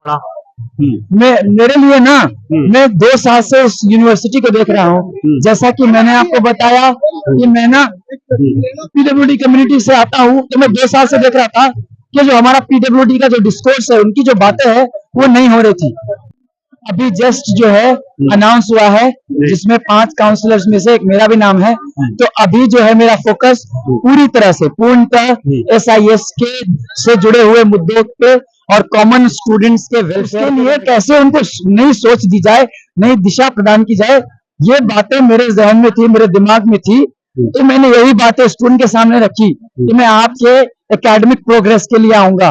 हाँ। मैं मेरे लिए ना मैं 2 साल से इस यूनिवर्सिटी को देख रहा हूँ। जैसा कि मैंने आपको बताया कि मैं ना पीडब्ल्यूडी कम्युनिटी से आता हूँ, तो मैं 2 साल से देख रहा था कि जो हमारा पीडब्ल्यूडी का जो डिस्कोर्स है, उनकी जो बातें हैं वो नहीं हो रही थी। अभी जस्ट जो है अनाउंस हुआ है, जिसमें 5 काउंसलर्स में से एक मेरा भी नाम है। तो अभी जो है मेरा फोकस पूरी तरह से पूर्णतः एसआईएस के से जुड़े हुए मुद्दों पे और कॉमन स्टूडेंट्स के वेलफेयर के लिए कैसे उनको नई सोच दी जाए, नई दिशा प्रदान की जाए, ये बातें मेरे जहन में थी, मेरे दिमाग में थी। तो मैंने यही बातें स्टूडेंट के सामने रखी कि मैं आपके एकेडमिक प्रोग्रेस के लिए आऊंगा।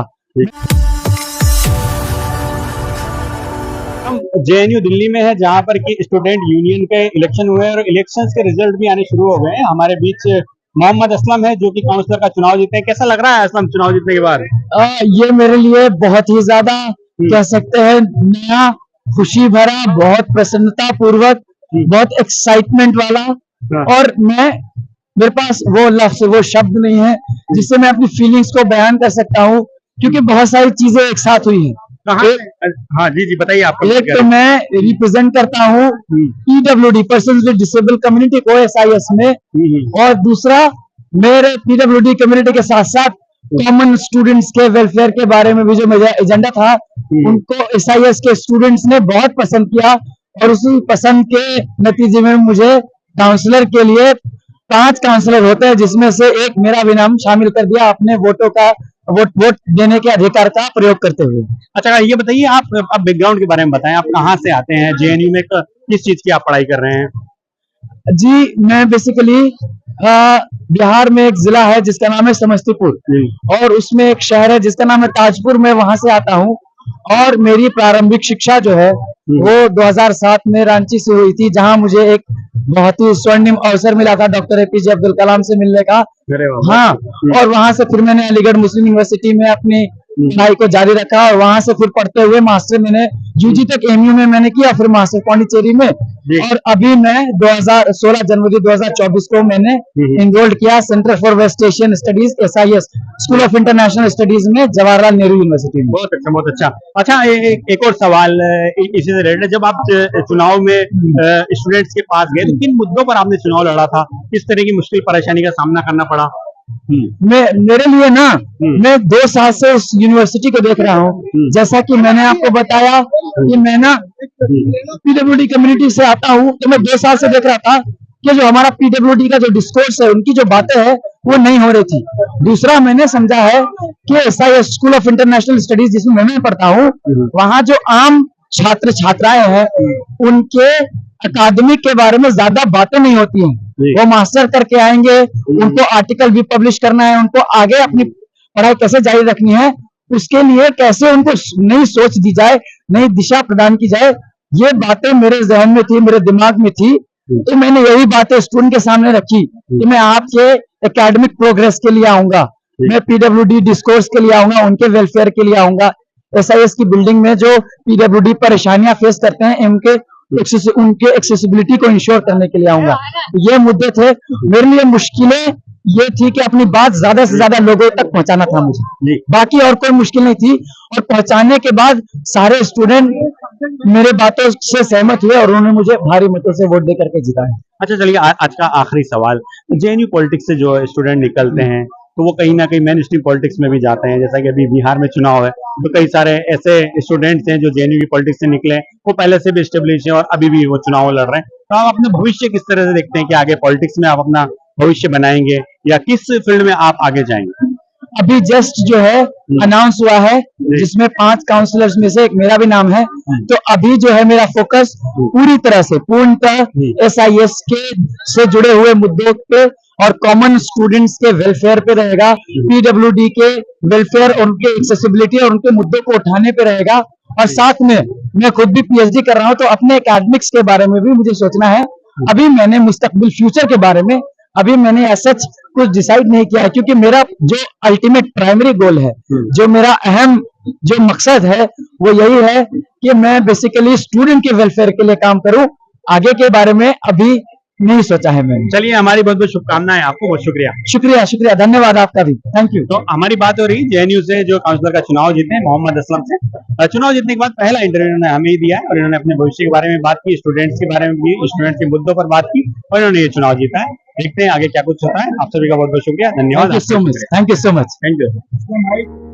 हम जेएनयू दिल्ली में है, जहां पर कि स्टूडेंट यूनियन के इलेक्शन हुए और इलेक्शंस के रिजल्ट भी आने शुरू हो गए हैं। हमारे बीच मोहम्मद असलम है, जो कि काउंसलर का चुनाव जीते हैं। कैसा लग रहा है असलम, चुनाव जीतने के बाद? ये मेरे लिए बहुत ही ज्यादा कह सकते हैं नया, खुशी भरा, बहुत प्रसन्नता पूर्वक, बहुत एक्साइटमेंट वाला। और मेरे पास वो लफ्ज, वो शब्द नहीं है जिससे मैं अपनी फीलिंग्स को बयान कर सकता हूँ, क्योंकि बहुत सारी चीजें एक साथ हुई हैं। हाँ जी बताइए आप। एक तो मैं रिप्रेजेंट करता हूँ PWD, person with disable community को एसआईएस में, और दूसरा मेरे पीडब्ल्यूडी कम्युनिटी के साथ साथ कॉमन स्टूडेंट्स के वेलफेयर के बारे में भी जो मेरा एजेंडा था, उनको एसआईएस के स्टूडेंट्स ने बहुत पसंद किया। और उसी पसंद के नतीजे में मुझे काउंसलर के लिए 5 काउंसलर होते हैं, जिसमें से एक मेरा भी नाम शामिल कर दिया अपने वोट देने के अधिकार का प्रयोग करते हुए। अच्छा, ये बताइए आप बैकग्राउंड के बारे में बताएं, आप कहाँ से आते हैं, जेएनयू में किस चीज की आप पढ़ाई कर रहे हैं? जी, मैं बेसिकली बिहार में एक जिला है जिसका नाम है समस्तीपुर, और उसमें एक शहर है जिसका नाम है ताजपुर। मैं वहां से आता हूँ, और मेरी प्रारंभिक शिक्षा जो है वो 2007 में रांची से हुई थी, जहां मुझे एक बहुत ही स्वर्णिम अवसर मिला था डॉक्टर एपीजे अब्दुल कलाम से मिलने का। हाँ, और वहां से फिर मैंने अलीगढ़ मुस्लिम यूनिवर्सिटी में अपनी पढ़ाई को जारी रखा, और वहां से फिर पढ़ते हुए मास्टर मैंने यूजी तक एमयू में मैंने किया, फिर मास्टर पौंडीचेरी में। और अभी मैं 16 जनवरी 2024 को मैंने इनरोल्ड किया Centre for West Asian Studies SIS, School of International Studies में, जवाहरलाल नेहरू यूनिवर्सिटी में। बहुत अच्छा, बहुत अच्छा। अच्छा, एक और सवाल इसी से रिलेटेड, जब आप चुनाव में स्टूडेंट्स के पास गए तो किन मुद्दों पर आपने चुनाव लड़ा था, किस तरह की मुश्किल परेशानी का सामना करना पड़ा? मेरे लिए ना मैं 2 साल से इस यूनिवर्सिटी को देख रहा हूँ। जैसा कि मैंने आपको बताया कि मैं ना पीडब्ल्यूडी कम्युनिटी से आता हूँ, तो मैं 2 साल से देख रहा था कि जो हमारा पीडब्ल्यूडी का जो डिस्कोर्स है, उनकी जो बातें हैं वो नहीं हो रही थी। दूसरा मैंने समझा है कि SIS, School of International studies, जिसमें मैं पढ़ता हूँ, वहाँ जो आम छात्र छात्राएं हैं, उनके अकादमिक के बारे में ज्यादा बातें नहीं होती हैं। वो मास्टर करके आएंगे, उनको आर्टिकल भी पब्लिश करना है, उनको आगे अपनी पढ़ाई कैसे जारी रखनी है, उसके लिए कैसे उनको नई सोच दी जाए, नई दिशा प्रदान की जाए, ये बातें मेरे जहन में थी, मेरे दिमाग में थी। तो मैंने यही बातें स्टूडेंट के सामने रखी कि मैं आपके एकेडमिक प्रोग्रेस के लिए आऊंगा, मैं पीडब्ल्यूडी डिस्कोर्स के लिए आऊंगा, उनके वेलफेयर के लिए आऊंगा। एसआईएस की बिल्डिंग में जो पीडब्ल्यूडी परेशानियां फेस करते हैं, उनके एक्सेसिबिलिटी को इंश्योर करने के लिए आऊंगा। ये मुद्दे थे मेरे लिए। मुश्किलें ये थी कि अपनी बात ज्यादा से ज्यादा लोगों तक पहुंचाना था मुझे, बाकी और कोई मुश्किल नहीं थी। और पहुंचाने के बाद सारे स्टूडेंट मेरे बातों से सहमत हुए और उन्होंने मुझे भारी मतों से वोट दे करके जिताया। अच्छा, चलिए आज का आखिरी सवाल, जेएनयू पॉलिटिक्स से जो स्टूडेंट निकलते हैं तो वो कहीं ना कहीं मेन स्ट्रीम पॉलिटिक्स में भी जाते हैं। जैसा कि अभी बिहार में चुनाव है, तो कई सारे ऐसे स्टूडेंट्स हैं जो जेएनयू की पॉलिटिक्स से निकले, वो पहले से भी स्टेब्लिश है और अभी भी वो चुनाव लड़ रहे हैं। तो आप अपने भविष्य किस तरह से देखते हैं कि आगे पॉलिटिक्स में आप अपना भविष्य बनाएंगे, या किस फील्ड में आप आगे जाएंगे? अभी जस्ट जो है अनाउंस हुआ है, जिसमें 5 काउंसलर्स में से एक मेरा भी नाम है। तो अभी जो है मेरा फोकस पूरी तरह से पूर्णतः एसआईएस के से जुड़े हुए मुद्दों पे और कॉमन स्टूडेंट्स के वेलफेयर पे रहेगा, पीडब्ल्यूडी के वेलफेयर और उनके एक्सेसिबिलिटी और उनके मुद्दों को उठाने पे रहेगा। और साथ में मैं खुद भी पीएचडी कर रहा हूँ, तो अपने एकेडमिक्स के बारे में भी मुझे सोचना है। अभी मैंने मुस्तकबिल फ्यूचर के बारे में अभी मैंने ऐसा कुछ डिसाइड नहीं किया है, क्योंकि मेरा जो अल्टीमेट प्राइमरी गोल है, जो मेरा अहम जो मकसद है, वो यही है कि मैं बेसिकली स्टूडेंट के वेलफेयर के लिए काम करूं। आगे के बारे में अभी नहीं सोचा है मैंने। चलिए, हमारी बहुत बहुत शुभकामनाएं आपको, बहुत शुक्रिया। शुक्रिया शुक्रिया, धन्यवाद आपका भी, थैंक यू। तो हमारी बात हो रही जेएनयू से जो काउंसलर का चुनाव जीते मोहम्मद असलम से। चुनाव जीतने के बाद पहला इंटरव्यू इन्होंने हमें ही दिया है और इन्होंने अपने भविष्य के बारे में बात की, स्टूडेंट्स के बारे में भी, स्टूडेंट्स के मुद्दों पर बात की और इन्होंने ये चुनाव जीता है। देखते हैं आगे क्या कुछ होता है। आप सभी का बहुत बहुत शुक्रिया, धन्यवाद। Thank you so much, thank you so much. Thank you.